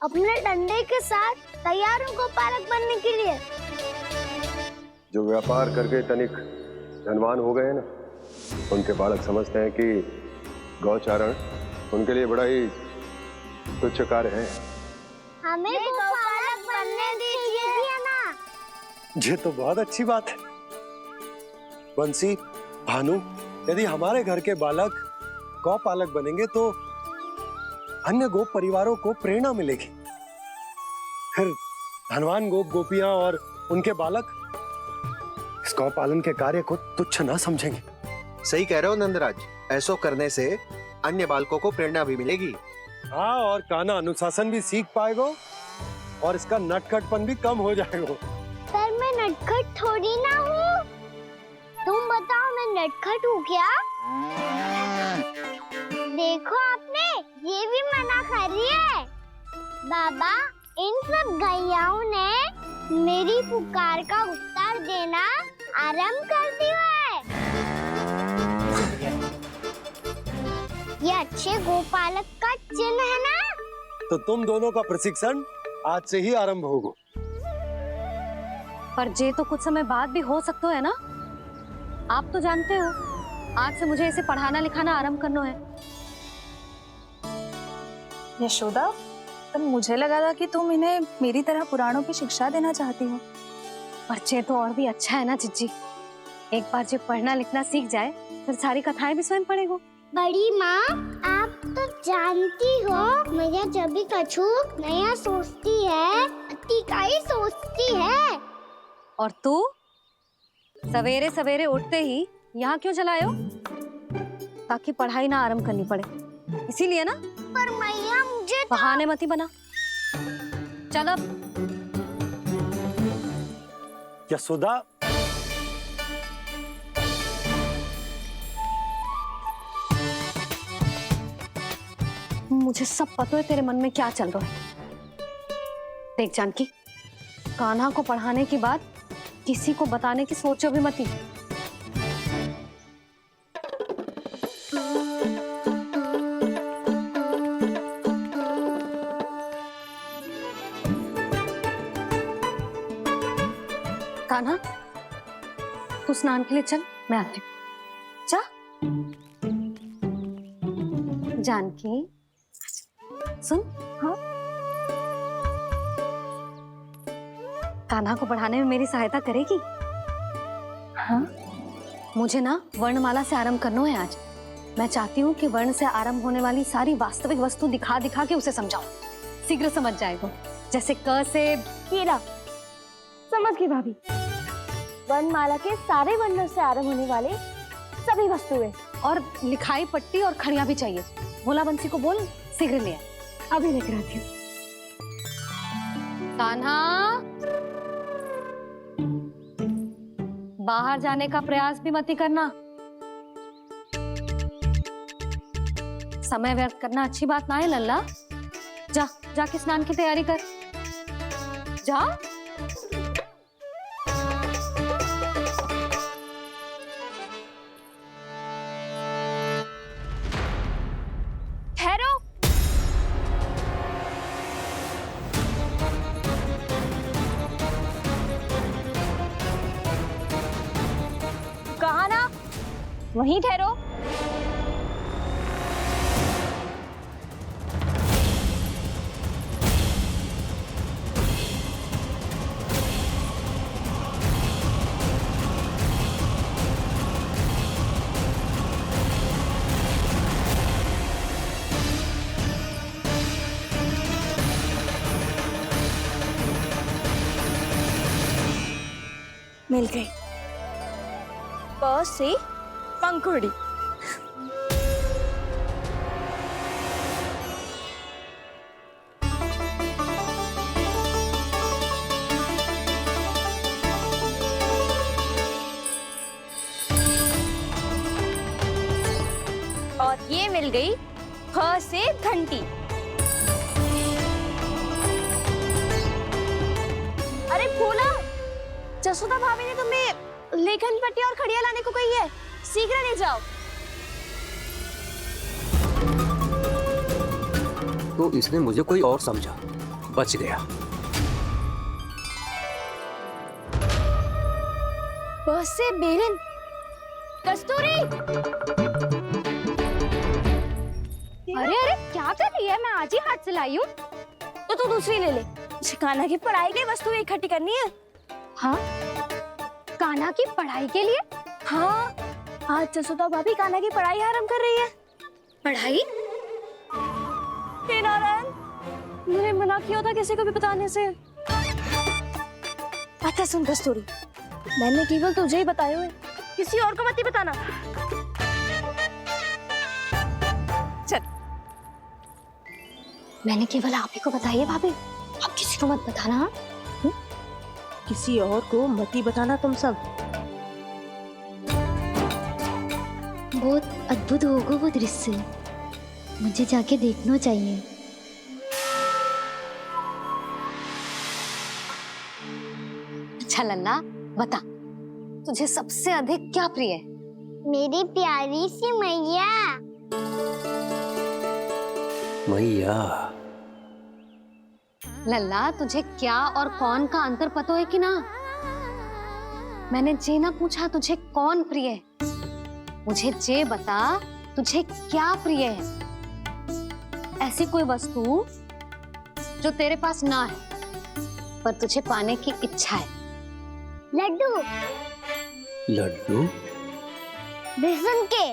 अपने डंडे के साथ तैयार हूँ गोपालक बनने के लिए। जो व्यापार करके तनिक धनवान हो गए ना, उनके बालक समझते हैं कि गौचारण उनके लिए बड़ा ही तुच्छ कार्य है। हमें गोपालक बनने दीजिए ना। ये तो बहुत अच्छी बात है। बंसी, भानु, यदि हमारे घर के बालक गौपालक बनेंगे तो अन्य गोप परिवारों को प्रेरणा मिलेगी। फिर धनवान गोप गोपियां और उनके बालक इस गौ पालन के कार्य को तुच्छ ना समझेंगे। सही कह रहे हो नंदराज, ऐसा करने से अन्य बालकों को प्रेरणा भी मिलेगी। हाँ, और कान्हा अनुशासन भी सीख पाएगा और इसका नटखटपन भी कम हो जाएगा। पर मैं नटखट थोड़ी ना हूँ। तुम बताओ मैं नटखट हूँ क्या? देखो आपने ये भी मना कर रही है। बाबा, इन सब गैयाओं ने मेरी पुकार का उत्तर देना आरंभ कर दिया है। ये अच्छे गोपालक का चिन्ह है ना? तो तुम दोनों का प्रशिक्षण आज से ही आरंभ होगा। पर जे तो कुछ समय बाद भी हो सकता है ना। आप तो जानते हो, आज से मुझे इसे पढ़ाना लिखाना आरंभ करना है। यशोदा, पर मुझे लगा था कि तुम इन्हें मेरी तरह पुराणों की शिक्षा देना चाहती हो। पर जे तो और भी अच्छा है ना जिज्जी। एक बार जो पढ़ना लिखना सीख जाए फिर सारी कथाएं भी स्वयं पढ़ेगा। बड़ी माँ, आप तो जानती हो मैया जब भी कछु नया सोचती है, अतिका ही सोचती है। और तू सवेरे सवेरे उठते ही यहाँ क्यों चलायो? ताकि पढ़ाई ना आरंभ करनी पड़े, इसीलिए ना। पर मैया मुझे बहाने मती बना। चल अब। यशोदा, मुझे सब पता है तेरे मन में क्या चल रहा है। देख जानकी, कान्हा को पढ़ाने की बात किसी को बताने की सोचो भी मती। कान्हा, तू स्नान के लिए चल, मैं आती हूँ। जा। जानकी, सुन। हाँ, कान्हा को पढ़ाने में मेरी सहायता करेगी? हाँ, मुझे ना वर्णमाला से आरंभ करना है आज। मैं चाहती हूँ कि वर्ण से आरंभ होने वाली सारी वास्तविक वस्तु दिखा दिखा के उसे समझाऊं। शीघ्र समझ जाएगा। जैसे क से कीड़ा। समझ गई भाभी। वर्णमाला के सारे वर्णों से आरंभ होने वाले सभी वस्तुएं। और लिखाई पट्टी और खड़िया भी चाहिए। भोला बंसी को बोल शीघ्र ले आए। अभी लेकर आती हूँ। कान्हा, बाहर जाने का प्रयास भी मत करना। समय व्यर्थ करना अच्छी बात ना है लल्ला। जा, जाके स्नान की तैयारी कर। जा। ठहरो। कहा ना, वहीं ठहरो। मिल गई। प से पंखुड़ी। और ये मिल गई ख से घंटी। अरे फूला, जसोदा भाभी ने तुम्हें लेखन पट्टी और खड़िया लाने को कही है, शीघ्र ले जाओ। तो इसने मुझे कोई और समझा। बच गया। बस से बेलन। कस्तूरी, अरे अरे क्या कर रही है? मैं आज ही हाथ से लाई हूँ। तो तू दूसरी ले ले। कान्हा की पढ़ाई की वस्तु इकट्ठी करनी है। हाँ, कान्हा की पढ़ाई के लिए? हाँ, आज जसोदा भाभी कान्हा की पढ़ाई आरंभ कर रही है। पढ़ाई? हे नारायण, मैंने मना किया था किसी को भी बताने से। अच्छा सुन कस्तूरी, मैंने केवल तुझे ही बताए हुए, किसी और को मत ही बताना। चल। मैंने केवल आप ही को बताई है भाभी, आप किसी को मत बताना। हाँ? किसी और को मत ही बताना तुम सब। बहुत अद्भुत होगा वो दृश्य, मुझे जाके देखना चाहिए। अच्छा लल्ला, बता तुझे सबसे अधिक क्या प्रिय है? मेरी प्यारी सी मैया। मैया। लल्ला, तुझे क्या और कौन का अंतर पता है कि ना? मैंने जे ना पूछा तुझे कौन प्रिय है, मुझे जे बता तुझे क्या प्रिय है। ऐसी कोई वस्तु जो तेरे पास ना है पर तुझे पाने की इच्छा है। लड्डू। लड्डू? बेसन के।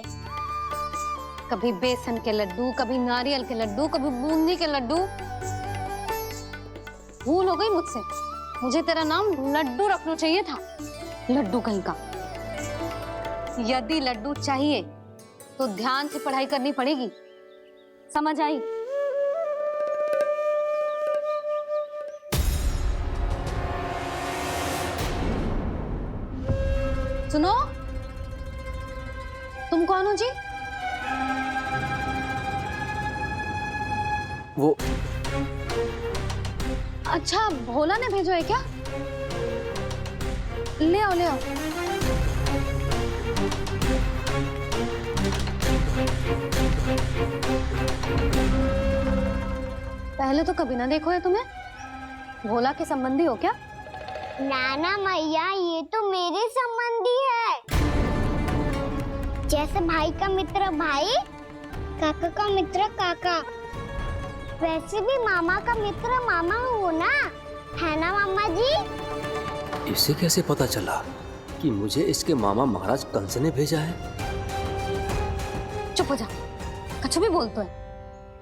कभी बेसन के लड्डू, कभी नारियल के लड्डू, कभी बूंदी के लड्डू। भूल हो गई मुझसे, मुझे तेरा नाम लड्डू रखना चाहिए था। लड्डू कहीं का। यदि लड्डू चाहिए तो ध्यान से पढ़ाई करनी पड़ेगी, समझ आई? सुनो, तुम कौन हो जी? वो अच्छा, भोला ने भेजो है क्या? ले आओ ले आओ। पहले तो कभी ना देखो है तुम्हें। भोला के संबंधी हो क्या? नाना मैया, ये तो मेरे संबंधी है। जैसे भाई का मित्र भाई, काका का मित्र काका, वैसे भी मामा का मित्र मामा हो ना, है ना मामा जी? इसे कैसे पता चला कि मुझे इसके मामा महाराज कंस ने भेजा है? चुप हो जा, कछु भी बोलते है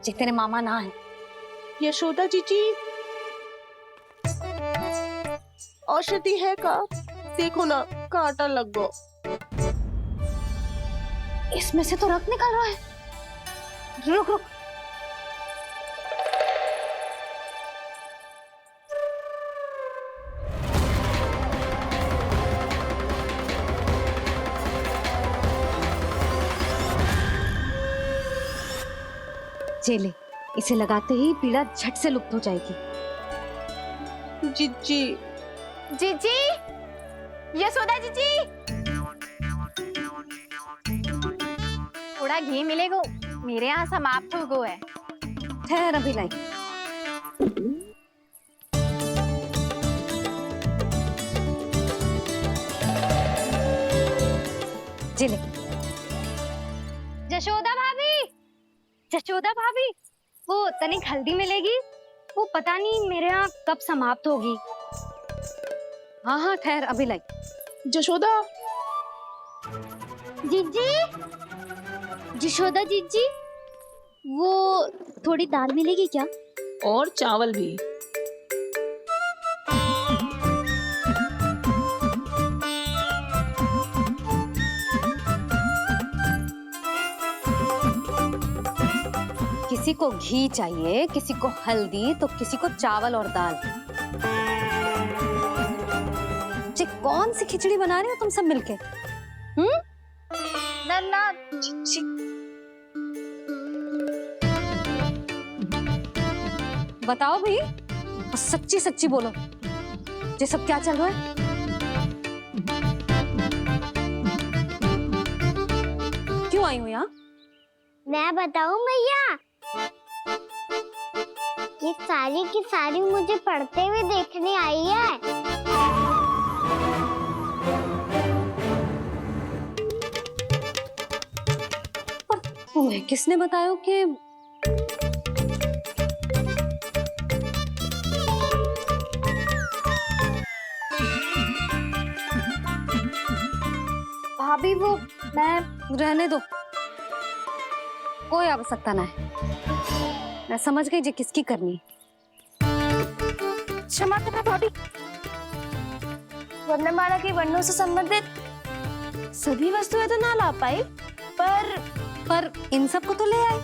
जे तेरे मामा ना है। यशोदा जीजी, औषधि है का? देखो ना, कांटा लग गो। इसमें से तो रक्त निकल रहा है। रुक रुक। चले, इसे लगाते ही पीड़ा झट से लुप्त हो जाएगी। जीजी, जीजी, यशोदा जीजी, थोड़ा घी मिलेगा? मेरे यहाँ समाप्त हो गया है। ठहर अभी लाई। चले। जशोदा भाभी, जशोदा भाभी, वो तनिक हल्दी मिलेगी? वो पता नहीं मेरे यहाँ कब समाप्त होगी। हाँ हाँ ठहर अभी लाई। जशोदा, जीजी, जशोदा जीजी, वो थोड़ी दाल मिलेगी क्या? और चावल भी। किसी को घी चाहिए, किसी को हल्दी, तो किसी को चावल और दाल। ये कौन सी खिचड़ी बना रहे हो तुम सब मिलके? नन्ना, बताओ भाई, और सच्ची सच्ची बोलो, ये सब क्या चल रहा है? क्यों आई हो यहाँ? मैं बताऊं मैया? ये सारी की सारी मुझे पढ़ते हुए देखने आई है। तुम्हें किसने बताया कि भाभी वो मैं रहने दो, कोई आवश्यकता ना है। मैं समझ गई जी किसकी करनी। क्षमा करना भाभी, वर्णमाला के वर्णों से संबंधित सभी वस्तुएं तो ना ला पाई, पर इन सब को तो ले आए।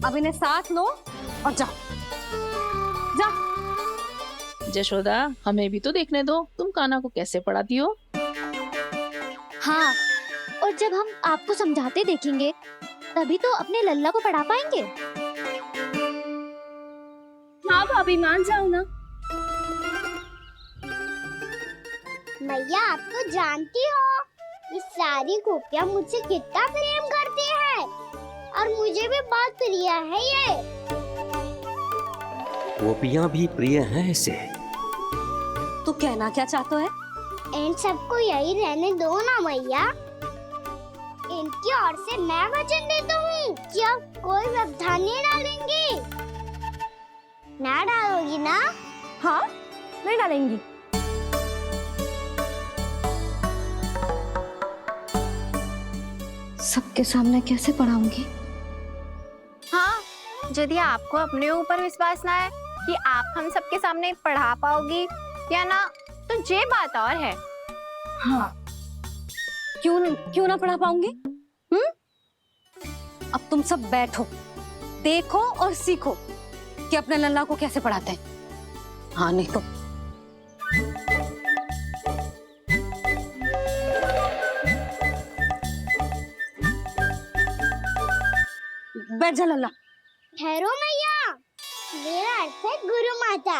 अब इन्हें साथ लो और जाओ। जशोदा, हमें भी तो देखने दो तुम कान्हा को कैसे पढ़ाती हो। हाँ, और जब हम आपको समझाते देखेंगे तभी तो अपने लल्ला को पढ़ा पाएंगे। हाँ भाभी, मान जाओ ना। मैया, आप तो जानती हो ये सारी गोपियां मुझसे कितना प्रेम करती है और मुझे भी बहुत प्रिय है ये। गोपियां भी प्रिय हैं इसे। तू कहना क्या चाहते है? इन सबको यही रहने दो ना मैया। इनकी ओर से मैं वचन देता हूँ कि अब कोई व्यवधान नहीं डालेंगी। ना डालोगी ना? हाँ, नहीं डालेंगी। सबके सामने कैसे पढ़ाऊंगी? हाँ, यदि आपको अपने ऊपर विश्वास ना है कि आप हम सबके सामने पढ़ा पाओगी या ना, तो ये बात और है। हाँ, क्यों ना पढ़ा पाऊंगी? अब तुम सब बैठो, देखो और सीखो कि अपने लल्ला को कैसे पढ़ाते हैं। हाँ, नहीं तो बैठ जा लल्ला। ठहरो मैया, मेरा अर्थ है गुरु माता।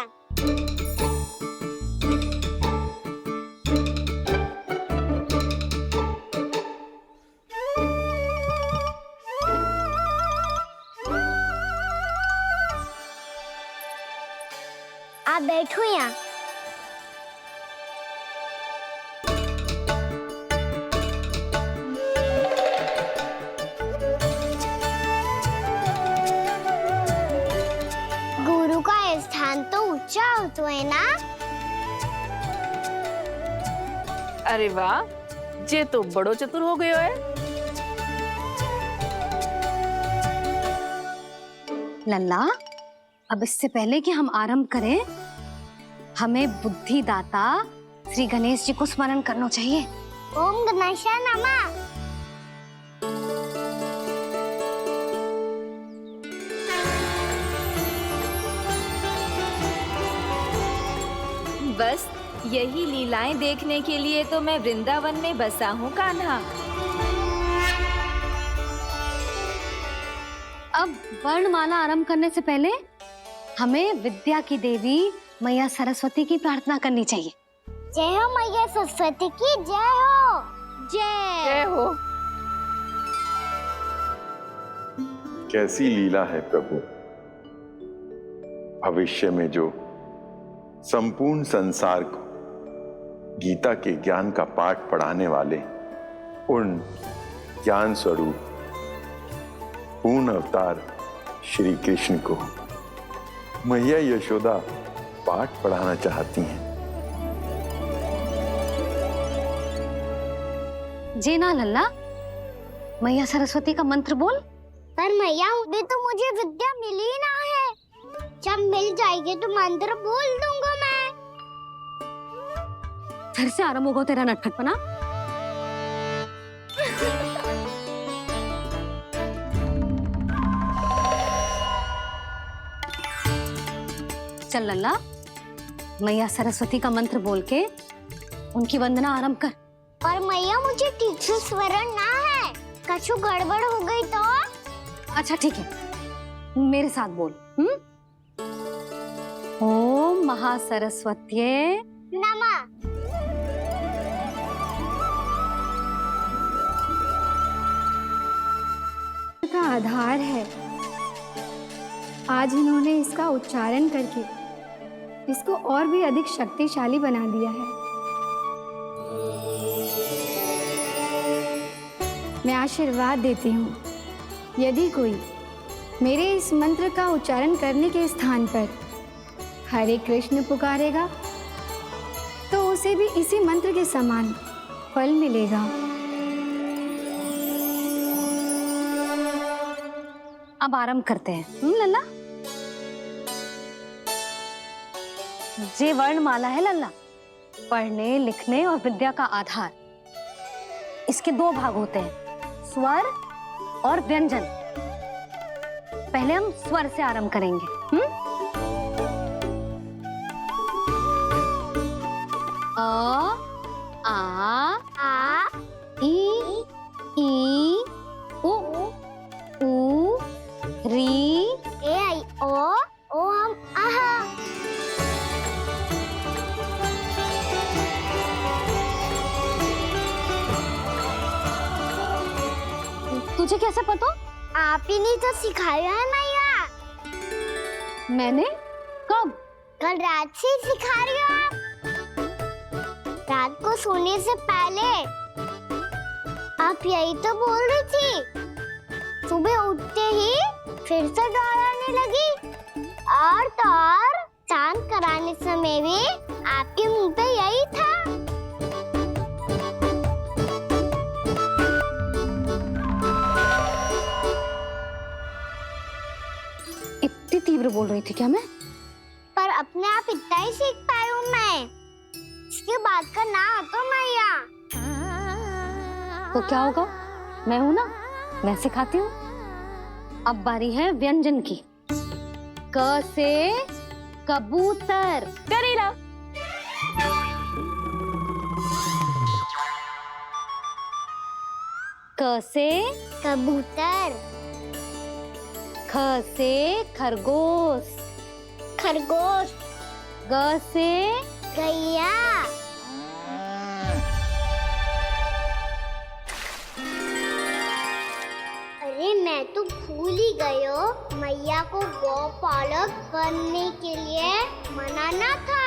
आप बैठो यहाँ। गुरु का स्थान तो ऊंचा होता है ना? अरे वाह, जे तो बड़ो चतुर हो गयो है। लल्ला, अब इससे पहले कि हम आरंभ करें, हमें बुद्धिदाता श्री गणेश जी को स्मरण करना चाहिए। ओम गणेशाय नमः। बस यही लीलाएं देखने के लिए तो मैं वृंदावन में बसा हूँ कान्हा। अब वर्णमाला आरंभ करने से पहले हमें विद्या की देवी मैया सरस्वती की प्रार्थना करनी चाहिए। जय हो मैया सरस्वती की जय हो। जय हो। कैसी लीला है प्रभु। भविष्य में जो संपूर्ण संसार को गीता के ज्ञान का पाठ पढ़ाने वाले उन ज्ञान स्वरूप पूर्ण अवतार श्री कृष्ण को मैया यशोदा पाठ पढ़ाना चाहती हैं। जी ना लल्ला, मैया सरस्वती का मंत्र बोल। पर मैया, अभी तो मुझे विद्या मिली ना है। जब मिल जाएगी तो मंत्र बोल दूंगा मैं। फिर से आरंभ होगा तेरा नटखटपना। चल लल्ला, मैया सरस्वती का मंत्र बोल के उनकी वंदना आरंभ कर। पर मैया, मुझे ठीक से स्मरण ना है। कछु गड़बड़ हो गई तो? अच्छा ठीक है, मेरे साथ बोल। ओम महासरस्वत्ये नमः। आधार है। आज इन्होंने इसका उच्चारण करके इसको और भी अधिक शक्तिशाली बना दिया है। मैं आशीर्वाद देती हूँ, यदि कोई मेरे इस मंत्र का उच्चारण करने के स्थान पर हरे कृष्ण पुकारेगा तो उसे भी इसी मंत्र के समान फल मिलेगा। अब आरंभ करते हैं। लल्ला, जे वर्णमाला है लल्ला, पढ़ने लिखने और विद्या का आधार। इसके दो भाग होते हैं, स्वर और व्यंजन। पहले हम स्वर से आरंभ करेंगे। अ, आ, ई, उ, री, ए आई ओ हम आहा। तुझे कैसे पता? आप ही ने तो सिखाया है मैया। मैंने? कब? कल रात से सिखा रही हो आप। रात को सोने से पहले आप यही तो बोल रही थी। सुबह उठते ही फिर से दोहराने लगी। और तो और चांद कराने समय भी आपके मुंह पे यही था। इतनी तीव्र बोल रही थी क्या मैं? पर अपने आप इतना ही सीख पाई हूँ मैं। इसके बाद का ना तो मैया। तो क्या होगा? मैं हूं ना, मैं सिखाती हूँ। अब बारी है व्यंजन की। क से कबूतर। करेला। क से कबूतर। ख से खरगोश। खरगोश। ग से गैया। अरे मैं तो भूल ही गई हो, मैया को गौपालक बनने के लिए मनाना था।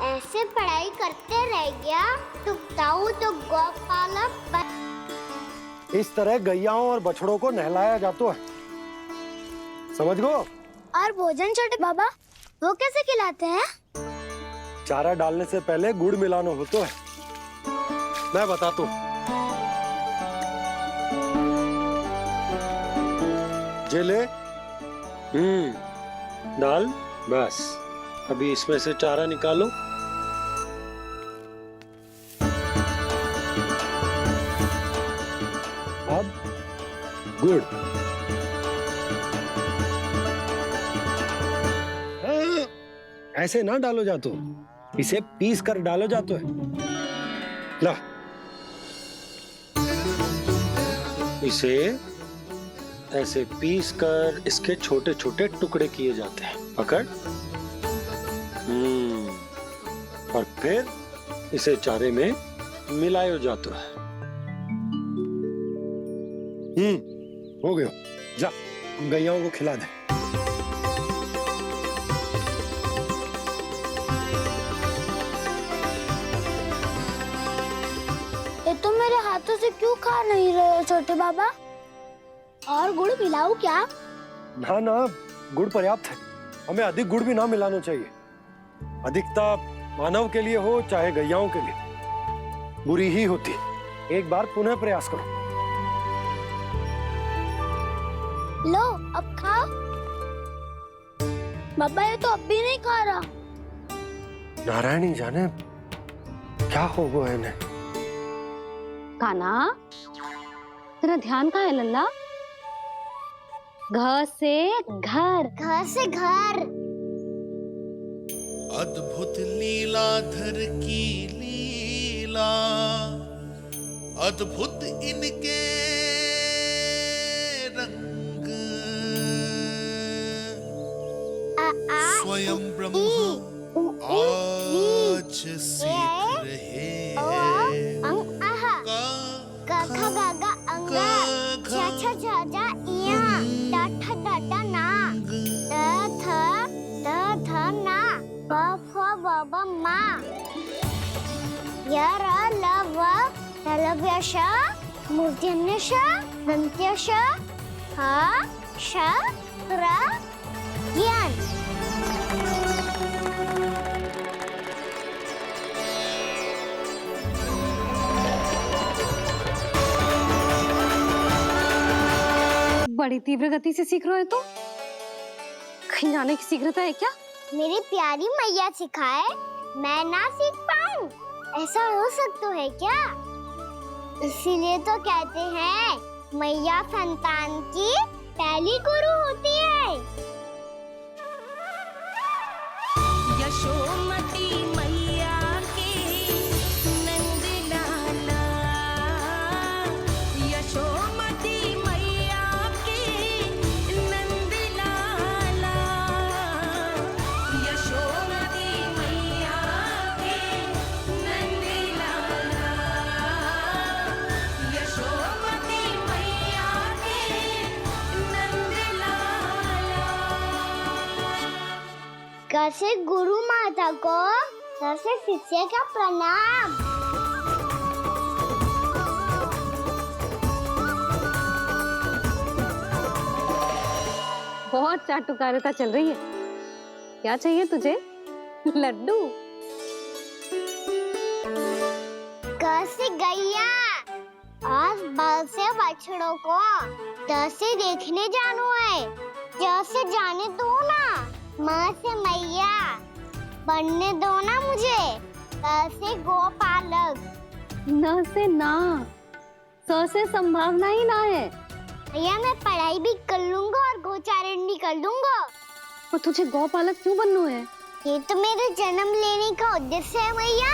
ऐसे पढ़ाई करते रह गया तो बताऊं तो गौपालक बन। इस तरह गैयाओं और बछड़ों को नहलाया जाता है, समझ गो। और भोजन छोटे बाबा वो कैसे खिलाते हैं? चारा डालने से पहले गुड़ मिलाना होता है। मैं बताता हूँ। जेले डाल, बस अभी इसमें से चारा निकालो। अब गुड़। ऐसे ना डालो जातो, इसे पीस कर डालो जातो है। ला, इसे ऐसे पीस कर इसके छोटे छोटे टुकड़े किए जाते हैं। पकड़। और फिर इसे चारे में मिलाया जाता है। हो गया। जा, हम गैयाओं को खिला दे। ये तो मेरे हाथों से क्यों खा नहीं रहे हो छोटे बाबा? और गुड़ मिलाऊं क्या? ना ना, गुड़ पर्याप्त है। हमें अधिक गुड़ भी ना मिलाना चाहिए। अधिकता मानव के लिए हो चाहे गैयाओं के लिए बुरी ही होती। एक बार पुनः प्रयास करो। लो अब खाओ। बाबा ये तो अब भी नहीं खा रहा। नारायणी जाने क्या हो गया इन्हें। काना, तेरा ध्यान कहाँ है लल्ला? घ से घर। घर से घर। अद्भुत लीलाधर की लीला, अद्भुत इनके रंग, स्वयं ब्रह्म आज सीख रहे हैं। गा गा गा गा अंगा, छा छा छा जा इया। बम्मा यार लव लव्यश मूर्धन्यश दन्त्यश हा श त्र ज्ञान। बड़ी तीव्र गति से सीख रहे हो तो कहीं जाने की शीघ्रता है क्या? मेरी प्यारी मैया सिखाए मैं ना सीख पाऊं, ऐसा हो सकता है क्या? इसीलिए तो कहते हैं मैया संतान की पहली गुरु होती है। यशोमती मैया के नंद लाला, यशोमती मैया के नंद लाला, यशोमती मैया के नंद लाला, यशोमती मैया के नंद लाला। कैसे गुरु माता को सबसे शिष्य का प्रणाम। बहुत चाटुकारिता चल रही है। क्या चाहिए तुझे? लड्डू? कैसे गैया आज बल से बछड़ों को कैसे देखने जानो है, जैसे जाने दो ना, माँ से मैया बनने दो ना मुझे, कैसे गोपालक। न से ना, स से संभावना ही ना है। भैया मैं पढ़ाई भी कर लूंगा और गोचारण भी कर लूंगा। तो तुझे गौपालक क्यों बनना है? ये तो मेरे जन्म लेने का उद्देश्य है भैया।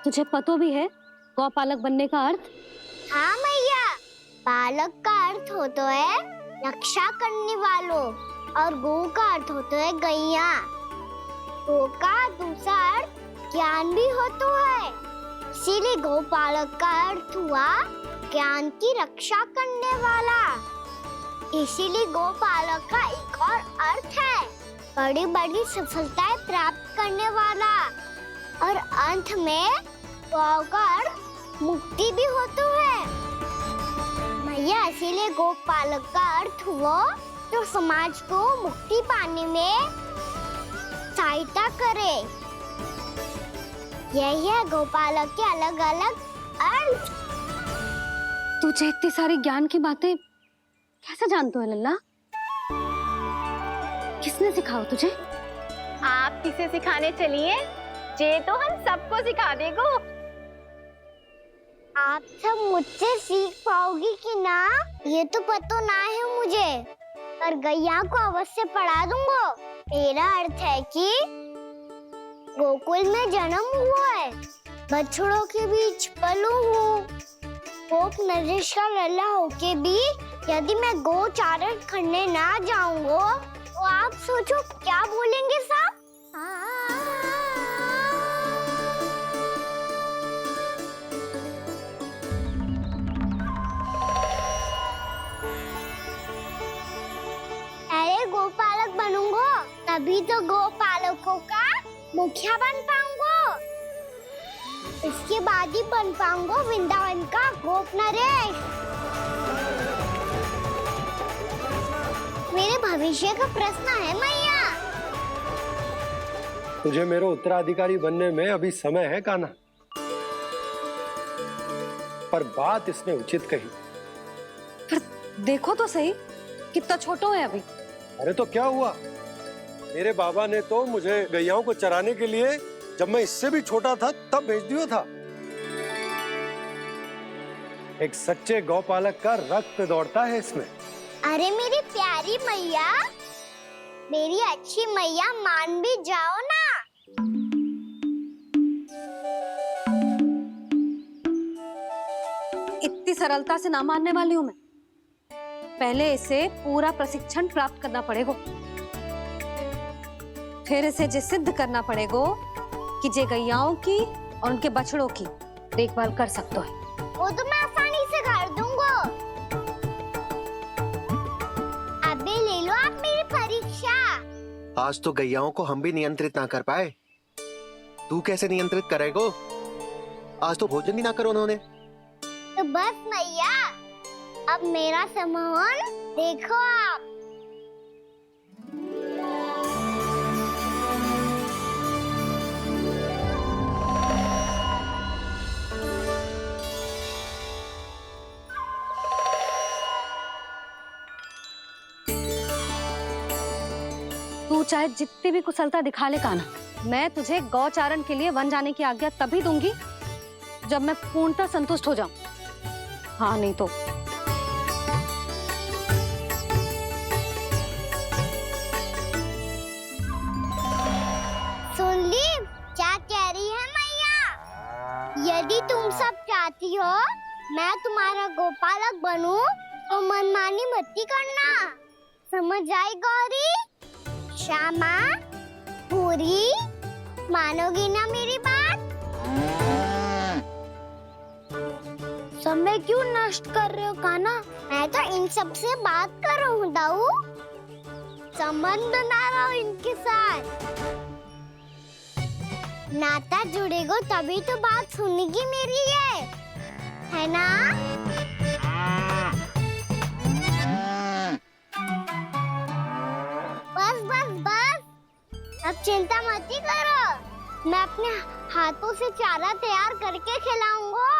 तुझे पता भी है गौपालक बनने का अर्थ? हाँ मैया, पालक का अर्थ होता है रक्षा करने वालों और गौ का अर्थ होता है गैया। गौ का दूसरा अर्थ ज्ञान भी होता है, इसीलिए गौपालक का अर्थ हुआ ज्ञान की रक्षा करने वाला। इसीलिए गौपालक का एक और अर्थ है बड़ी बड़ी सफलताएं प्राप्त करने वाला, और अंत में गौ का अर्थ मुक्ति भी होता है। भैया इसीलिए गोपालक का अर्थ हुआ जो समाज को मुक्ति पाने में सहायता करे। यही है गोपालक के अलग अलग अर्थ। तुझे इतनी सारी ज्ञान की बातें कैसे जानते हो लल्ला? किसने सिखाओ तुझे? आप किसे सिखाने चलिए, जे तो हम सबको सिखा देगो। आप सब मुझसे सीख पाओगी कि ना ये तो पता ना है मुझे, पर गैया को अवश्य पढ़ा दूंगा। मेरा अर्थ है कि गोकुल में जन्म हुआ है, बछड़ों के बीच पलू हूँ, गोप नरेश का लल्ला होके भी यदि मैं गोचारण करने ना जाऊंगा तो आप सोचो क्या बोलेंगे साहब? अरे गोपालक बनूंगा तभी तो गोपालकों का मुखिया बन पाऊंगा, इसके बाद ही बन पाऊंगा वृंदावन का गोप नरेश। मेरे भविष्य का प्रश्न है मैया। तुझे मेरे उत्तराधिकारी बनने में अभी समय है कान्हा, पर बात इसने उचित कही। पर देखो तो सही कितना छोटा है अभी। अरे तो क्या हुआ, मेरे बाबा ने तो मुझे गैयाओं को चराने के लिए जब मैं इससे भी छोटा था तब भेज दिया था। एक सच्चे गौपालक का रक्त दौड़ता है इसमें। अरे मेरी प्यारी मैया, मेरी अच्छी मैया, मान भी जाओ ना। इतनी सरलता से ना मानने वाली हूं मैं। पहले इसे पूरा प्रशिक्षण प्राप्त करना पड़ेगा, फिर इसे ये सिद्ध करना पड़ेगा कि जे गैयाओं की और उनके बछड़ों की देखभाल कर सकते हो। वो तो मैं आसानी से कर दूंगा। आज तो गैयाओं को हम भी नियंत्रित ना कर पाए, तू कैसे नियंत्रित करेगो? आज तो भोजन भी ना करो उन्होंने। तो बस मैया, अब मेरा सम्मान देखो आप। तू चाहे जितनी भी कुशलता दिखा ले कान्हा, मैं तुझे गौचारण के लिए वन जाने की आज्ञा तभी दूंगी जब मैं पूर्णतः संतुष्ट हो जाऊं। हाँ नहीं तो सुन ली क्या कह रही है मैया? यदि तुम सब चाहती हो मैं तुम्हारा गोपालक बनूं तो मनमानी मत करना, समझ आई गौरी? श्यामा, पूरी, मानोगी ना मेरी बात? समय क्यों नष्ट कर रहे हो कान्हा? मैं तो इन सब से बात कर रहा हूँ दाऊ, संबंध बना रहा हूँ इनके साथ। नाता जुड़ेगा तभी तो बात सुनेगी मेरी है ना? बस बस बस, अब चिंता मत ही करो, मैं अपने हाथों से चारा तैयार करके खिलाऊंगा।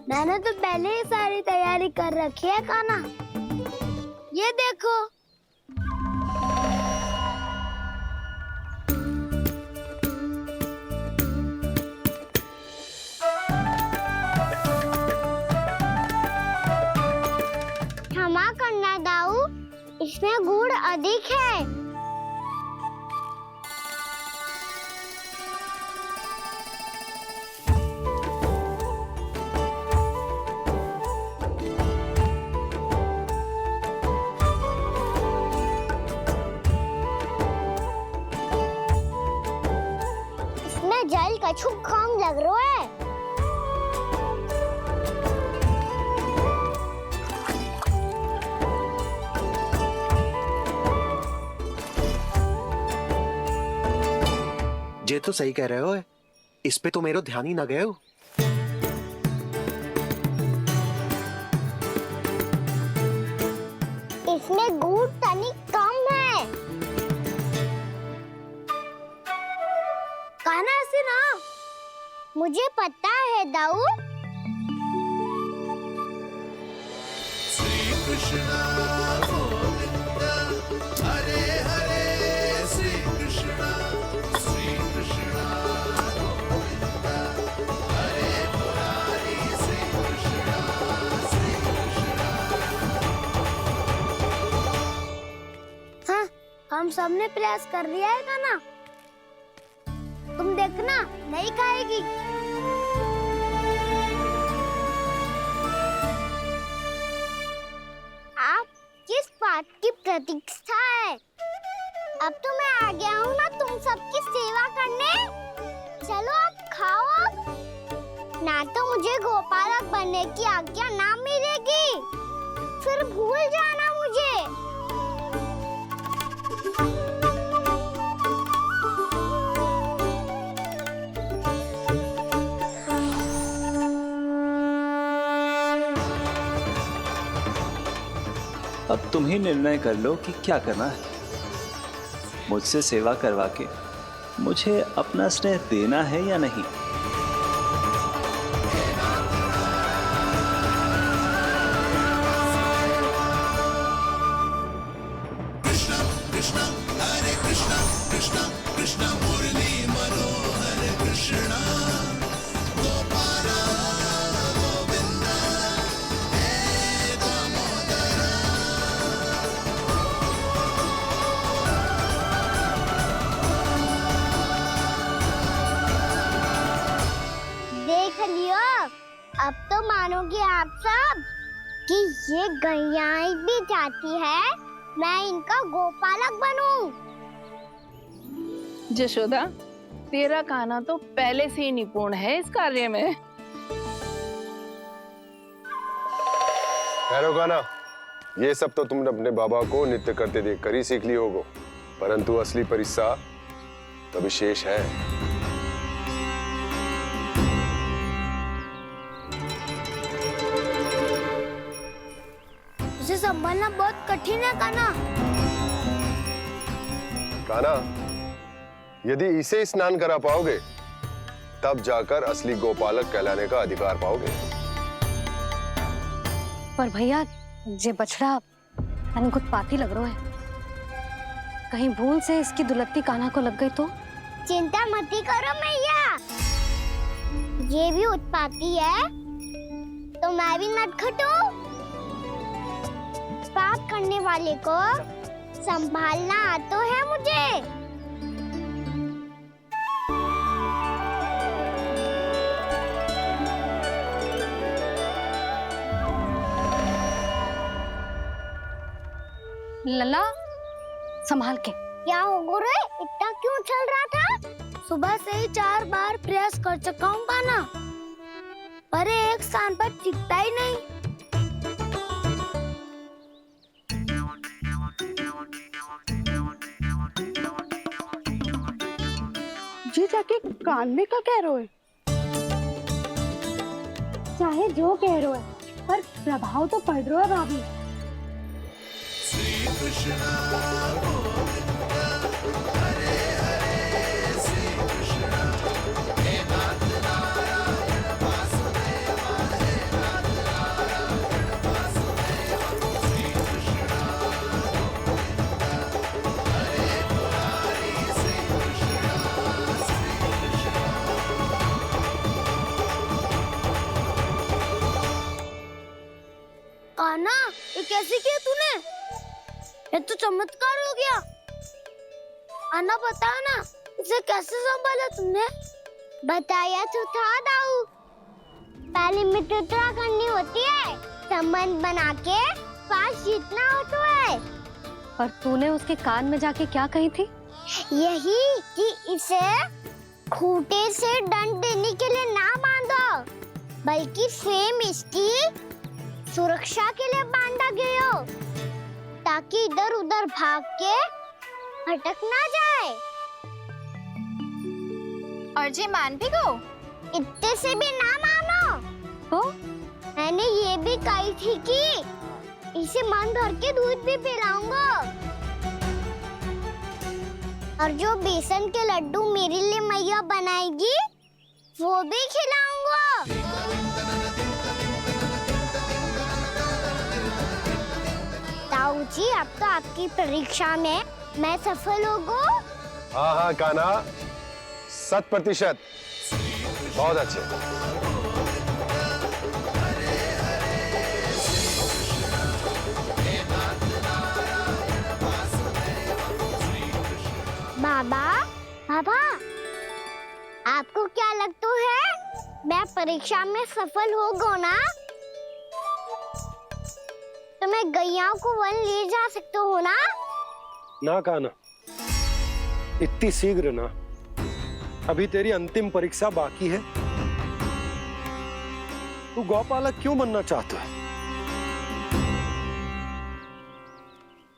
मैंने तो पहले ही सारी तैयारी कर रखी है कान्हा, ये देखो। क्षमा करना दाऊ, इसमें गुड़ अधिक है। इसमें जल कछु कम लग रहा है। ये तो सही कह रहे हो, इस पे तो मेरो ध्यान ही न गए हो। इसमें गुड़ तनिक कम है। कान्हा से ना, मुझे पता है दाऊ। श्री कृष्णा गोविंद हरे हरे, श्री कृष्णा श्री कृष्णा गोविंद हरे मुरारी, श्री कृष्णा श्री कृष्णा। हाँ, हम सबने प्रयास कर लिया है कान्हा, तुम देखना नहीं खाएगी। आप किस बात की प्रतीक्षा है? अब तो मैं आ गया हूँ ना तुम सबकी सेवा करने। चलो आप खाओ अब। ना तो मुझे गोपालक बनने की आज्ञा ना मिलेगी, फिर भूल जाना मुझे। अब तुम ही निर्णय कर लो कि क्या करना है। मुझसे सेवा करवा के मुझे अपना स्नेह देना है या नहीं। कृष्णा कृष्णा हरे कृष्णा, कृष्णा कृष्णा मुरली मनोहर कृष्णा, गोपाला गोविंदा हे दामोदरा। देख लियो, अब तो मानोगे आप सब कि ये गैयाएं भी चाहती है मैं इनका गोपालक बनूं। जशोदा, तेरा कान्हा तो पहले से ही निपुण है इस कार्य में। ठहरो कान्हा, ये सब तो तुमने अपने बाबा को नृत्य करते देख कर ही सीख ली होगो, परंतु असली परिस्सा तो विशेष है। उसे संभालना बहुत कठिन है काना। काना, यदि इसे स्नान करा पाओगे तब जाकर असली गोपालक कहलाने का अधिकार पाओगे। पर भैया ये बछड़ा यानी कुछ पाती लग रहा है, कहीं भूल से इसकी दुलत्ती कान्हा को लग गई तो? चिंता मत करो मैया, ये भी उत्पाती है तो मैं भी नटखट हूँ। पाप करने वाले को संभालना आता है मुझे। लला संभाल के। क्या हो गुरु, इतना क्यों चल रहा था? सुबह से ही 4 बार प्रयास कर चुका हूँ काना, पर एक स्थान पर टिकता ही नहीं। जी जाके कान में क्या कह रहे हो? चाहे जो कह रहे हो, पर प्रभाव तो पड़ रहा है भाभी। श्री कृष्ण गोविंद हरे हरे, श्री कृष्ण हे नाथ नारायण वासुदेव, हे नाथ नारायण वासुदेव, श्री कृष्ण गोविंद हरे मुरारी, श्री कृष्ण कान्हा, ये कैसे किया तूने? ये तो चमत्कार हो गया। आना बता ना, इसे कैसे संभाला तुमने? बताया तो था दाऊ, पहले मित्रता करनी होती है, संबंध बना के पास जीतना होता है। पर तूने उसके कान में जाके क्या कही थी? यही कि इसे खूंटे से दंड देने के लिए ना बांधो, बल्कि स्वयं इसकी सुरक्षा के लिए बांधा गया हो, ताकि इधर उधर भाग के भटक ना जाए। और जी मान भी गो? इतने से भी ना मानो तो? मैंने ये भी कही थी कि इसे मन भर के दूध भी पिलाऊंगा, और जो बेसन के लड्डू मेरे लिए मैया बनाएगी वो भी खिलाऊंगा। ताऊ जी, अब तो आपकी परीक्षा में मैं सफल होगा। हाँ हाँ कान्हा, 100%। बहुत अच्छे। बाबा, बाबा, आपको क्या लगता है मैं परीक्षा में सफल होगा ना? तो मैं गैया को वन ले जा सकता हूँ ना? ना कान्हा, इतनी शीघ्र ना, अभी तेरी अंतिम परीक्षा बाकी है। तू गौपालक क्यों बनना चाहता है?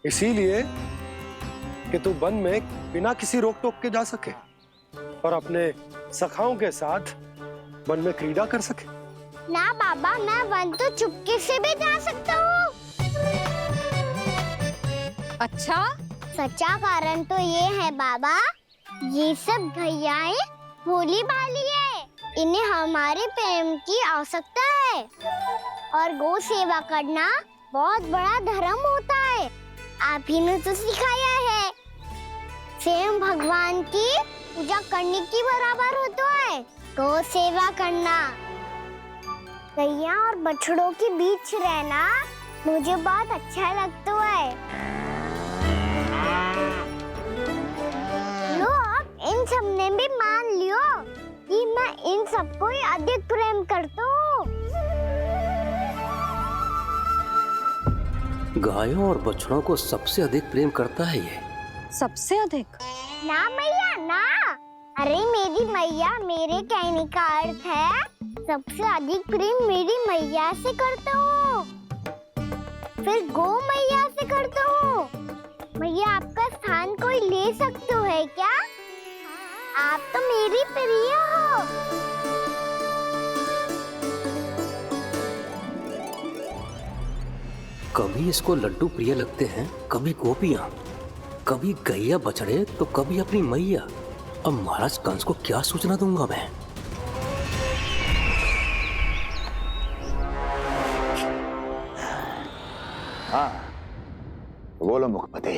इसीलिए कि तू वन में बिना किसी रोक टोक के जा सके और अपने सखाओं के साथ वन में क्रीड़ा कर सके। ना बाबा, मैं वन तो चुपके से भी जा सकता हूँ। अच्छा? सच्चा कारण तो ये है बाबा, ये सब गैयाएं भोली भाली है, इन्हें हमारे प्रेम की आवश्यकता है, और गौ सेवा करना बहुत बड़ा धर्म होता है। आप ही ने तो सिखाया है, स्वयं भगवान की पूजा करने की बराबर होता है गौ सेवा करना। गैया और बछड़ों के बीच रहना मुझे बहुत अच्छा लगता है। लो, अब इन सब ने भी मान लियो कि मैं इन सबको ही अधिक प्रेम करता हूँ। गायों और बछड़ों को सबसे अधिक प्रेम करता है ये। सबसे अधिक? ना मैया ना, अरे मेरी मैया, मेरे कहने का अर्थ है सबसे अधिक प्रेम मेरी मैया से करता हूँ। फिर गौ मैया से करता हूँ। मैया आपका स्थान कोई ले सकते है क्या? आप तो मेरी प्रिय हो। कभी इसको लड्डू प्रिय लगते हैं, कभी गोपियां, कभी गैया बछड़े, तो कभी अपनी मैया। अब महाराज कंस को क्या सूचना दूंगा मैं? हाँ, बोलो मुखपति,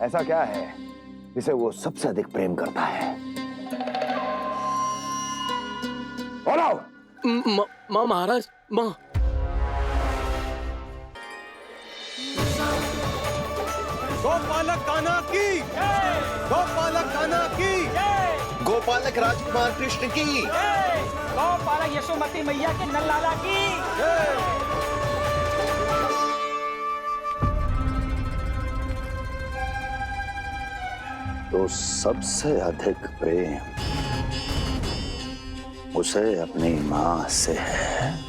ऐसा क्या है जिसे वो सबसे अधिक प्रेम करता है? बोलो। माँ महाराज, माँ। गोपालक कान्हा की, गोपालक कान्हा की, गोपालक राजकुमार कृष्ण की, गोपालक यशोमती मैया के नल्लाला की। तो सबसे अधिक प्रेम उसे अपनी मां से है।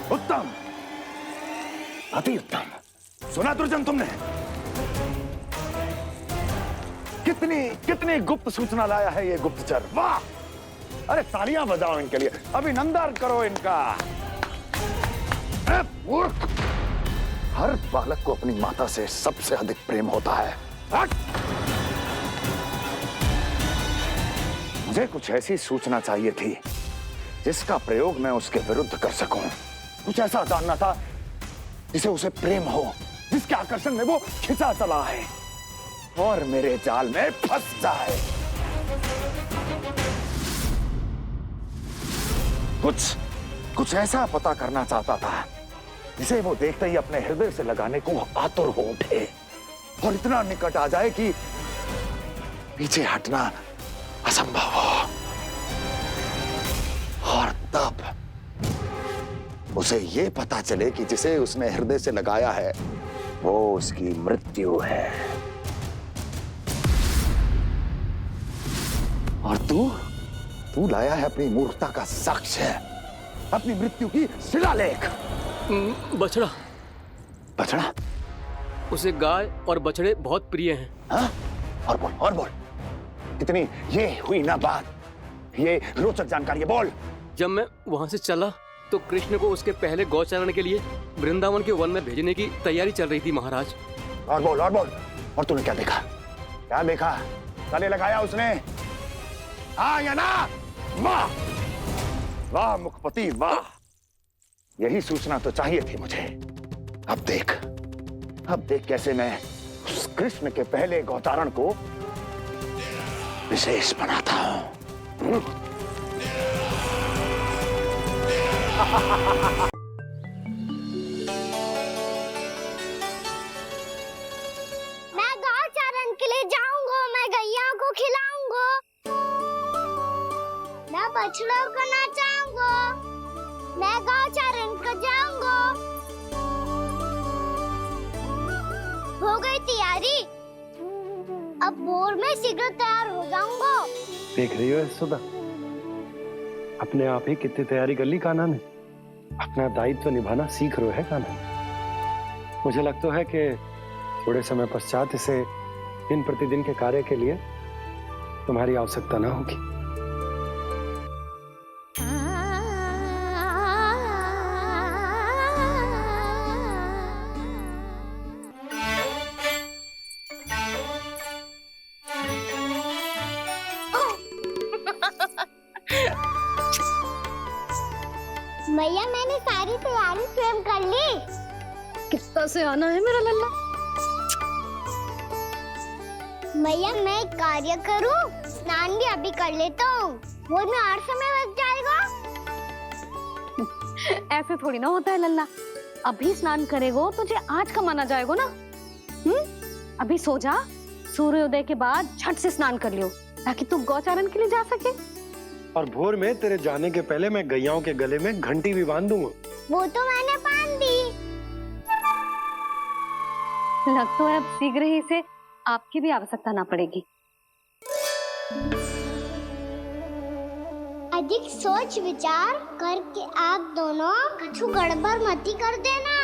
उत्तम, अति उत्तम। सुना दुर्जन तुमने? कितनी गुप्त सूचना लाया है ये गुप्तचर। वाह! अरे तालियां बजाओ इनके लिए, अभिनंदन करो इनका। मूर्ख! हर बालक को अपनी माता से सबसे अधिक प्रेम होता है। मुझे कुछ ऐसी सूचना चाहिए थी जिसका प्रयोग मैं उसके विरुद्ध कर सकूं। कुछ ऐसा जानना था जिसे उसे प्रेम हो, जिसके आकर्षण में वो खिंचा चला है और मेरे जाल में फंस जाए। कुछ ऐसा पता करना चाहता था जिसे वो देखते ही अपने हृदय से लगाने को आतुर हो उठे और इतना निकट आ जाए कि पीछे हटना असंभव हो। और तब उसे ये पता चले कि जिसे उसने हृदय से लगाया है वो उसकी मृत्यु है। और तू लाया है अपनी मूर्खता का साक्ष्य, अपनी मृत्यु की शिलालेख। बछड़ा। बछड़ा? उसे गाय और बछड़े बहुत प्रिय हैं। हाँ? और बोल। कितनी ये हुई ना बात, ये रोचक जानकारी है, बोल। जब मैं वहां से चला तो कृष्ण को उसके पहले गौचारण के लिए वृंदावन के वन में भेजने की तैयारी चल रही थी महाराज। और बोल। और तूने क्या देखा? गले लगाया उसने? हाँ या ना? वाह वाह मुखपति वाह, यही सूचना तो चाहिए थी मुझे। अब देख कैसे मैं उस कृष्ण के पहले गौतारण को विशेष बनाता हूं। मैं गौचारण के लिए जाऊंगा, मैं गैया को खिलाऊंगा, मैं बछड़ों को नचाऊंगा, मैं गौचारण को जाऊंगा। हो गई तैयारी, अब भोर में शीघ्र तैयार हो जाऊंगा। देख रही हो यशोदा, अपने आप ही कितनी तैयारी कर ली कान्हा ने। अपना दायित्व निभाना सीख रहे है कान्हा। मुझे लगता है कि थोड़े समय पश्चात इसे दिन प्रतिदिन के कार्य के लिए तुम्हारी आवश्यकता ना होगी। मैया मैंने सारी तैयारी स्वयं कर ली। कितना से आना है मेरा लल्ला। मैया मैं एक कार्य करूं, स्नान भी अभी कर लेता हूँ, वो में और समय लग जाएगा। ऐसे थोड़ी ना होता है लल्ला, अभी स्नान करेगो तुझे आज का माना जाएगा ना। अभी सो जा, सूर्योदय के बाद झट से स्नान कर लियो ताकि तू गौचारण के लिए जा सके। और भोर में तेरे जाने के पहले मैं गैयाओं के गले में घंटी भी बांध दूंगा। वो तो मैंने बांध दी। लग तो है अब शीघ्र ही इसे आपकी भी आवश्यकता ना पड़ेगी। अधिक सोच विचार करके आप दोनों कछु गड़बड़ मती कर देना।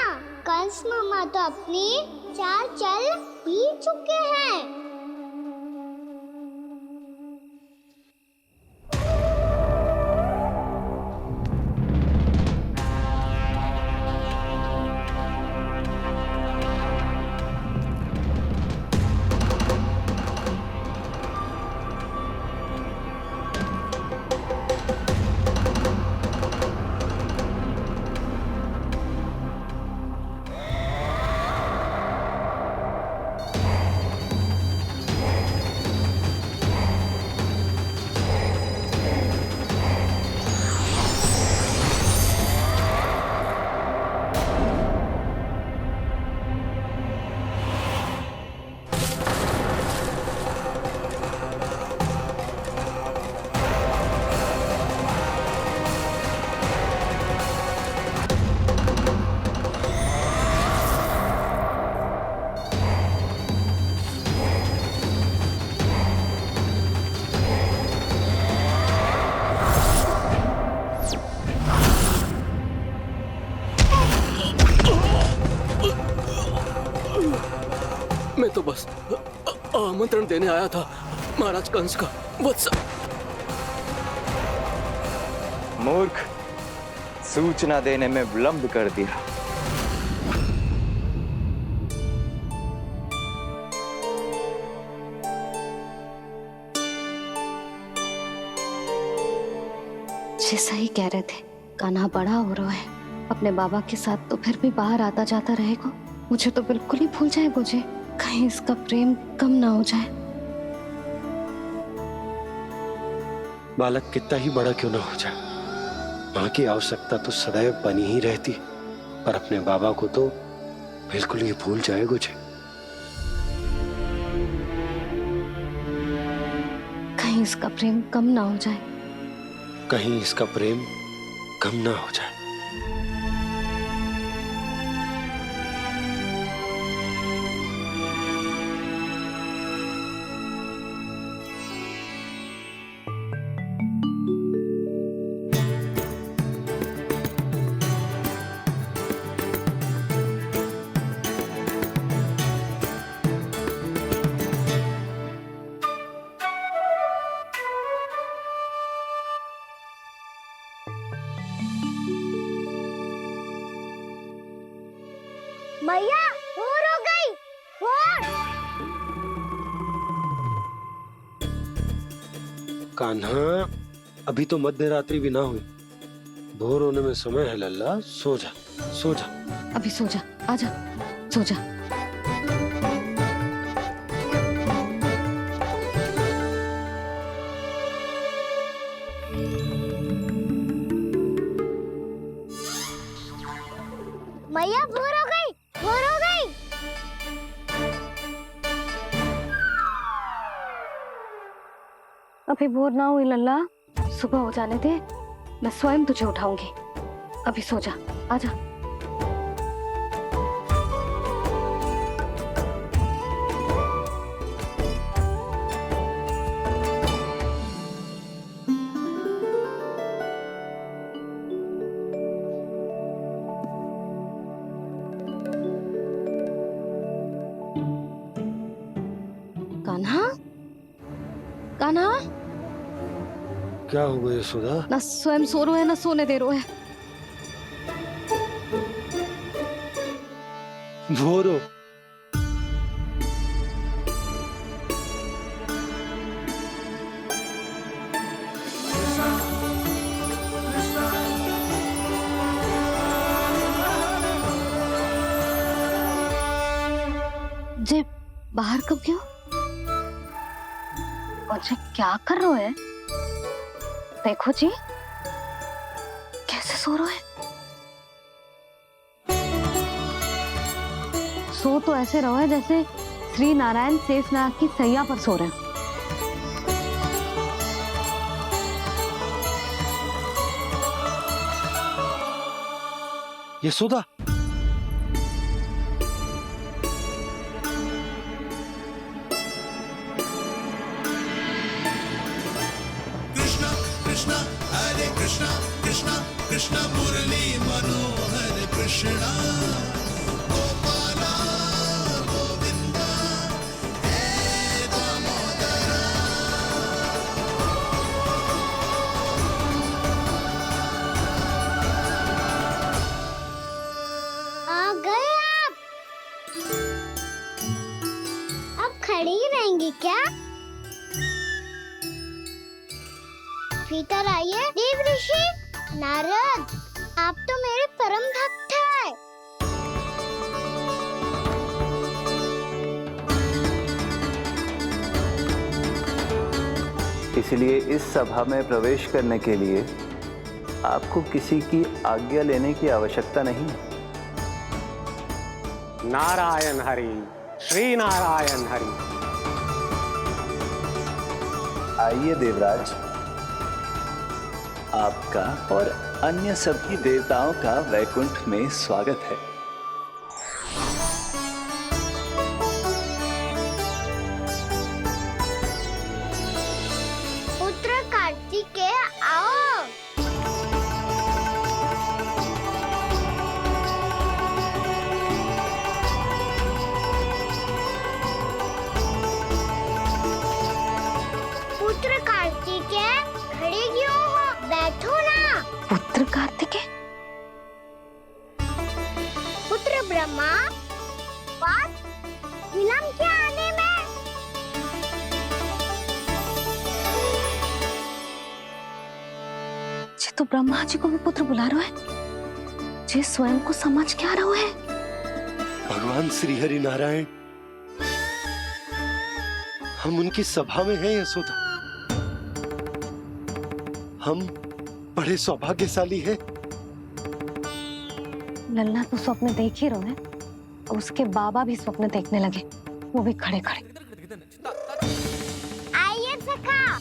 कंस मामा तो अपनी चाल चल भी चुके हैं। मैं तो बस आमंत्रण देने आया था महाराज कंस का। वत्स मूर्ख, सूचना देने में विलंब कर दिया। जैसा ही कह रहे थे, कान्हा बड़ा हो रहा है, अपने बाबा के साथ तो फिर भी बाहर आता जाता रहेगा। मुझे तो बिल्कुल ही भूल जाए मुझे, कहीं इसका प्रेम कम ना हो जाए। बालक कितना ही बड़ा क्यों ना हो जाए, माँ की आवश्यकता तो सदैव बनी ही रहती, पर अपने बाबा को तो बिल्कुल ही भूल जाए मुझे। कहीं इसका प्रेम कम ना हो जाए, कहीं इसका प्रेम कम ना हो जाए। भैया भोर हो गई, भोर। कान्हा, अभी तो मध्य रात्रि भी ना हुई, भोर होने में समय है लल्ला। सो जा, सो जा। अभी सो जा, आजा, सो जा। भैया भोर हो गई, भोर हो गई। अभी भोर ना हुई लल्ला, सुबह हो जाने दे, मैं स्वयं तुझे उठाऊंगी। अभी सो जा, आजा। कान्हा, कान्हा, क्या हो गया यशोदा? ना स्वयं सो रहे है ना सोने दे रहे है। भोर हो। जे बाहर कब गयो? और जे क्या कर रहे है? देखो जी, कैसे सो रहे हैं। सो तो ऐसे रहो है जैसे श्री नारायण शेषनाग की सैया पर सो रहे हैं। यशोदा, कृष्णा कृष्णा कृष्ण मुरली मनोहर कृष्णा गोपाला गोविंदा हे दामोदरा। आ गए आप। अब खड़ी ही रहेंगी क्या? भीतर आइए। देव ऋषि नारद, आप तो मेरे परम भक्त हैं। इसलिए इस सभा में प्रवेश करने के लिए आपको किसी की आज्ञा लेने की आवश्यकता नहीं है। नारायण हरि, श्री नारायण हरि। आइए देवराज, आपका और अन्य सभी देवताओं का वैकुंठ में स्वागत है। पुत्र कार्तिकेय आओ। पुत्र कार्तिकेय खड़े क्यों हो? बैठो ना। पुत्र कार्तिकेय? पुत्र ब्रह्मा, बात विलंब क्या आने में? जे तो ब्रह्मा जी को भी पुत्र बुला रहा है, जे स्वयं को समझ क्या रहा है। भगवान श्री हरि नारायण, हम उनकी सभा में हैं यशोदा। हम बड़े सौभाग्यशाली हैं। लल्ला तो स्वप्न देख ही रहे हैं, और उसके बाबा भी स्वप्न देखने लगे, वो भी खड़े खड़े। आइए सखा,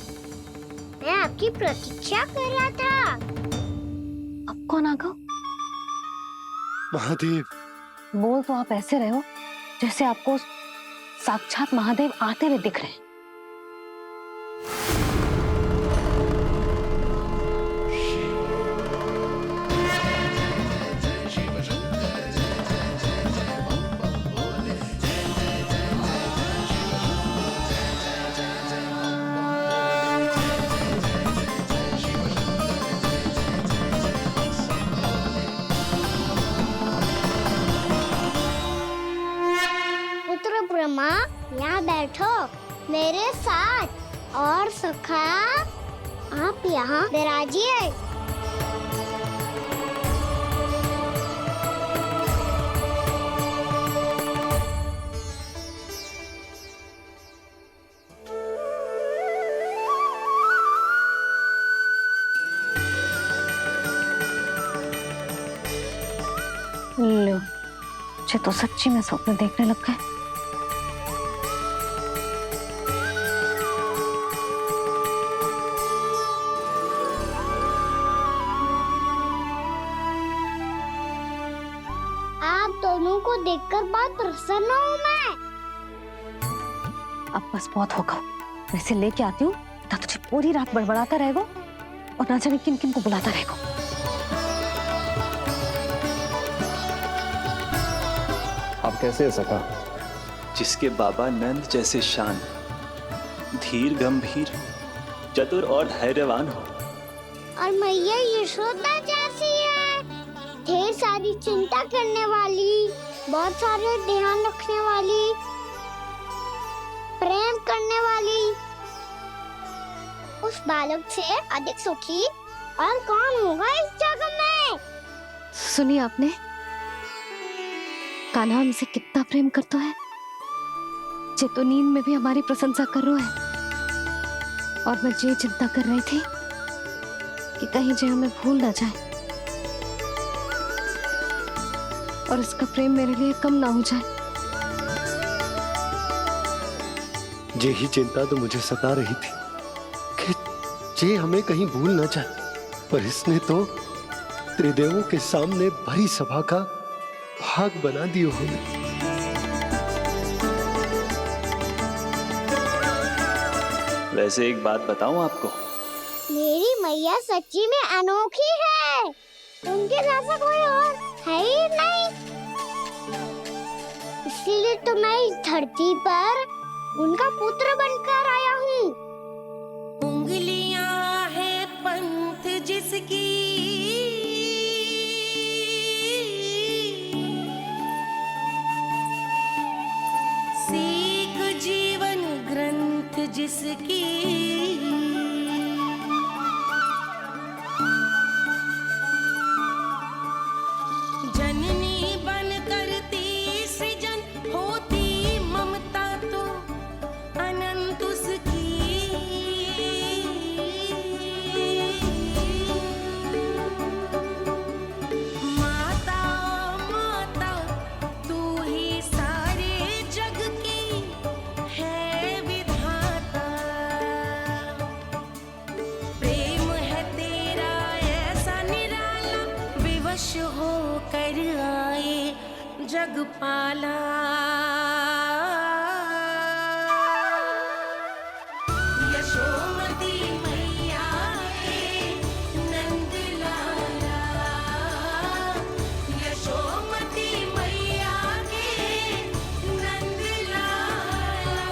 मैं आपकी प्रतीक्षा कर रहा था। अब कौन आ गया? महादेव। बोल तो आप ऐसे रहे हो जैसे आपको साक्षात महादेव आते हुए दिख रहे हैं। पुत्र ब्रह्मा, यहाँ बैठो मेरे साथ। और सखा, आप यहाँ विराजिए। लो, मुझे तो सच्ची में स्वप्न देखने लग गए। आप दोनों को देखकर बहुत प्रसन्न हूँ मैं। अब बस बहुत होगा, वैसे लेके आती हूँ ना, तुझे पूरी रात बड़बड़ाता रहेगा और ना जाने किन किन को बुलाता रहेगा। आप कैसे सका? जिसके बाबा नंद जैसे शान, धीर गंभीर, चतुर और धैर्यवान हो, और मैया यशोदा जैसी है, ढेर सारी चिंता करने वाली, बहुत सारे ध्यान रखने वाली, प्रेम करने वाली। उस बालक से अधिक सुखी और कौन होगा इस जगत में? सुनिए आपने, कान्हा हमसे कितना प्रेम करता है, जे तो नींद में भी हमारी प्रशंसा कर रहा है। और मैं ये चिंता कर रही थी कि कहीं जे हमें भूल ना जाए और इसका प्रेम मेरे लिए कम ना हो जाए। यही चिंता तो मुझे सता रही थी कि जे हमें कहीं भूल ना जाए, पर इसने तो त्रिदेवों के सामने भरी सभा का भाग बना दियो हमें। वैसे एक बात बताऊं आपको, मेरी मैया सच्ची में अनोखी है। उनके जैसा कोई और है ही नहीं। इसीलिए तो मैं इस धरती पर उनका पुत्र बनकर आया हूँ। उंगलियां है पंथ जिसकी, सीख जीवन ग्रंथ जिसकी, जननी बन करती सृजन होती ममता तो अनंत उसकी। माता माता तू ही सारे जग की है विधाता। प्रेम है तेरा ऐसा निराला, विवश होकर आए जग पाला। यशोमती मैया के नंद लाला, यशोमती मैया के नंद लाला।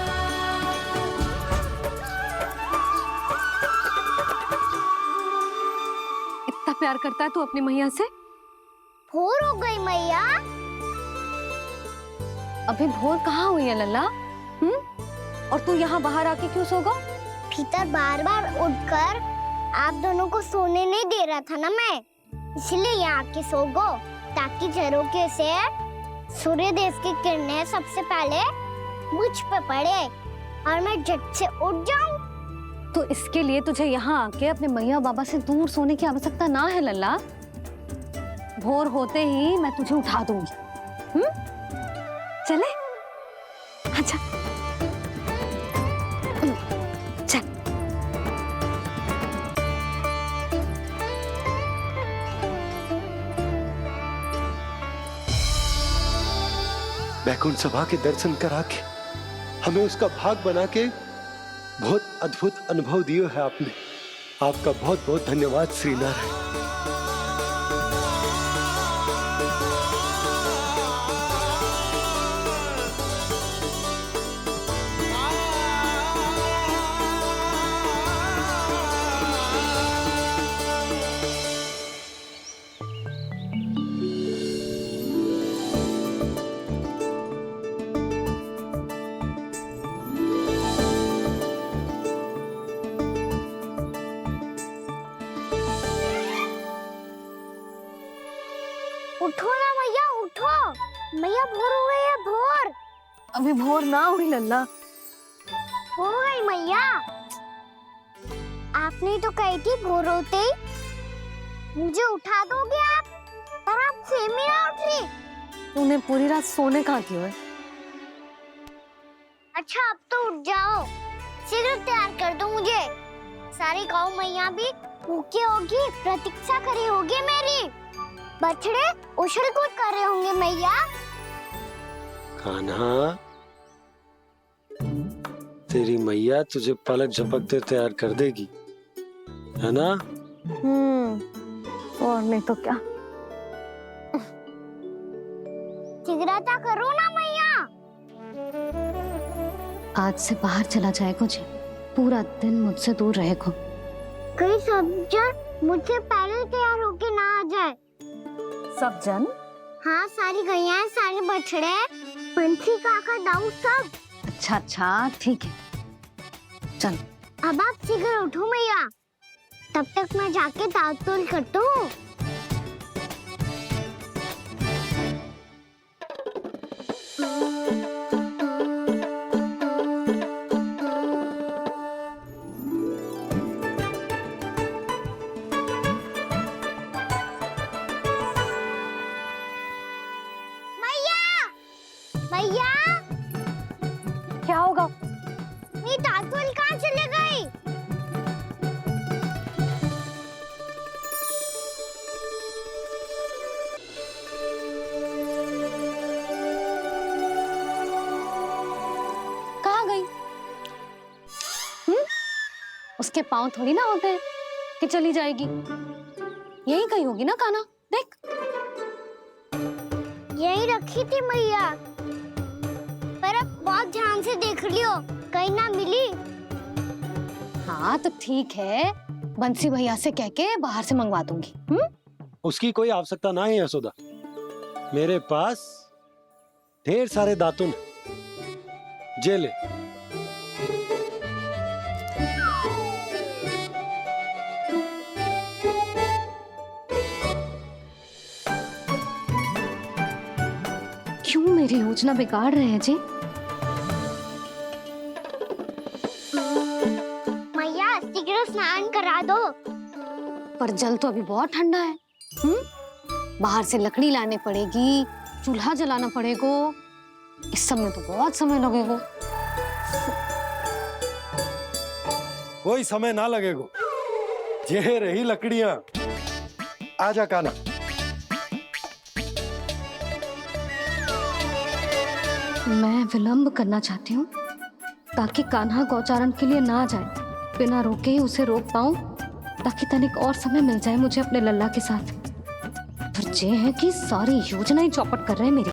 इतना प्यार करता है तू अपनी मैया से? भोर हो गई मैया। अभी भोर कहाँ हुई है लल्ला? और तू यहाँ बाहर आके क्यों सो गया? भीतर बार बार उठकर आप दोनों को सोने नहीं दे रहा था ना मैं, इसलिए यहाँ आके सो गो, ताकि झरोखे से सूर्य देव की किरणें सबसे पहले मुझ पे पड़े और मैं झट से उठ जाऊं। तो इसके लिए तुझे यहाँ आके अपने मैया बाबा से दूर सोने की आवश्यकता ना है लल्ला। भोर होते ही मैं तुझे उठा दूंगी। चले? अच्छा चल। वैकुंठ सभा के दर्शन करा के हमें उसका भाग बना के बहुत अद्भुत अनुभव दिए है आपने। आपका बहुत बहुत धन्यवाद श्रीनारायण। उठो ना मैया, उठो। मैया भोर हो गई है, भोर। अभी भोर ना हुई लल्ला। हो गई मैया। आपने तो कही थी भोर होते ही मुझे उठा दोगे आप, पर आप सेम ही ना उठी। तूने पूरी रात सोने कहाँ की है? अच्छा अब तो उठ जाओ, शीघ्र तैयार कर दो मुझे। सारी गाँव मैया भी भूखी होगी, प्रतीक्षा करी होगी मेरी। बछड़े उछल कूद कर रहे होंगे मैया। कान्हा, तेरी मैया तुझे पलक झपकते तैयार कर देगी, है ना? और नहीं तो क्या। शीघ्रता करो ना मैया। आज से बाहर चला जाएगा जी, पूरा दिन मुझसे दूर रहेगा। कहीं सब जन मुझसे पहले तैयार होके ना आ जाए। सब जन? हाँ, सारी गैया, सारे बछड़े, पंछी, काका, दाऊ सब। अच्छा अच्छा ठीक है, चल। अब आप शीघ्र उठो मैया, तब तक मैं जाके ताल-तोल करता हूँ। मैया, क्या होगा? मेरी ताल-तोल कहाँ चले गई? कहाँ गई? उसके पाँव थोड़ी ना होते हैं। कि चली जाएगी। यही कहीं होगी ना कान्हा, देख। यही रखी थी मैया, पर अब बहुत ध्यान से देख लियो, कहीं ना मिली। हाँ तो ठीक है, बंसी भैया से कह के बाहर से मंगवा दूंगी। उसकी कोई आवश्यकता ना है यशोदा, मेरे पास ढेर सारे दातुन जे ले। क्यों मेरी योजना बिगाड़ रहे हैं जी? मैया शीघ्र स्नान करा दो। पर जल तो अभी बहुत ठंडा है। बाहर से लकड़ी लाने पड़ेगी, चूल्हा जलाना पड़ेगा। इस सब में तो बहुत समय लगेगा। कोई समय ना लगेगा, ये रही लकड़ियां। आजा कान्हा। मैं विलंब करना चाहती हूँ ताकि कान्हा गौचारण के लिए ना जाए, बिना रोके ही उसे रोक पाऊं, ताकि तनिक और समय मिल जाए मुझे अपने लल्ला के साथ। पर ये है कि सारी योजना ही चौपट कर रहे हैं मेरी।